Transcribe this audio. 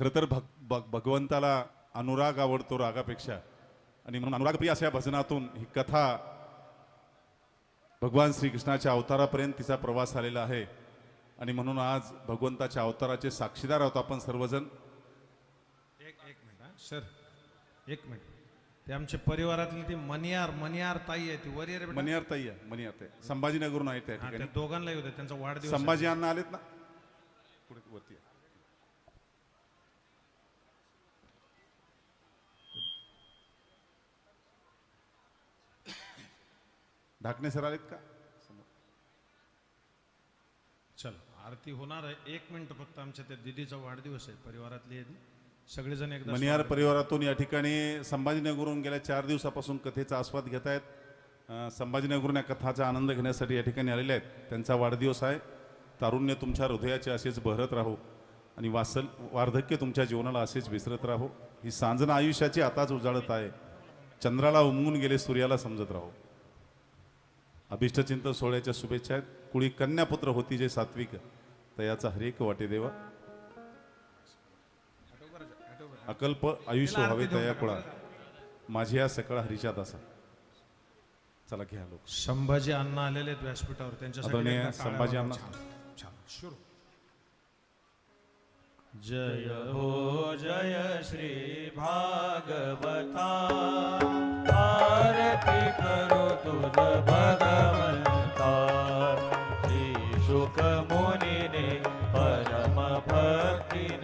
खरं तर भगवंताला अनुराग आवडतो रागापेक्षा, आणि म्हणून अनुरागप्रिय अशा भजनातून ही कथा भगवान श्रीकृष्णाच्या अवतारापर्यंत तिचा प्रवास आलेला आहे. आणि म्हणून आज भगवंताच्या अवताराचे साक्षीदार आहोत आपण सर्वजण. एक मिनिट सर, एक मिनिट. ते आमच्या परिवारातली ती मनियार ताई आहे, ती वरियर मनियार ताई आहे, मनियार ताई संभाजीनगरहून आहेत त्या ठिकाणी. दोघांना येऊ दे, त्यांचा वाढदिवस. संभाजी अण्णा आलेत ना पुढे वरती. ढाकणे सर आलेत का? चल, आरती होणार आहे. एक मिनिट फक्त, आमच्या त्या दिदीचा वाढदिवस आहे, परिवारातली आहे ती. सगळेजण एकदा मनियार परिवारातून या ठिकाणी संभाजीनगरहून गेल्या 4 दिवसापासून कथेचा आस्वाद घेत आहेत. संभाजीनगरहून या कथाचा आनंद घेण्यासाठी या ठिकाणी आलेले आहेत. त्यांचा वाढदिवस आहे. तारुण्य तुमच्या हृदयाचे असेच बहरत राहो आणि वार्धक्य तुमच्या जीवनाला असेच विसरत राहो. ही सांजना आयुष्याची आताच उजाळत आहे. चंद्राला उमगून गेले सूर्याला समजत राहो. अभिष्टचिंतन सोहळ्याच्या शुभेच्छा आहेत. कुळी कन्यापुत्र होती जे सात्विक, तयाचा हरेक वाटे देवा. अकल्प आयुष्य व्हावे तया कुळा, माझी या सकळ हरीच्या दासा. चला घ्या लोक. संभाजी अण्णा आलेले आहेत व्यासपीठावर, त्यांच्यासाठी संभाजी अण्णा. सुरू. जय हो जय श्री भागवता, आरती करो तुझ भगवंता. श्री शुक मुनीने परम भक्तीने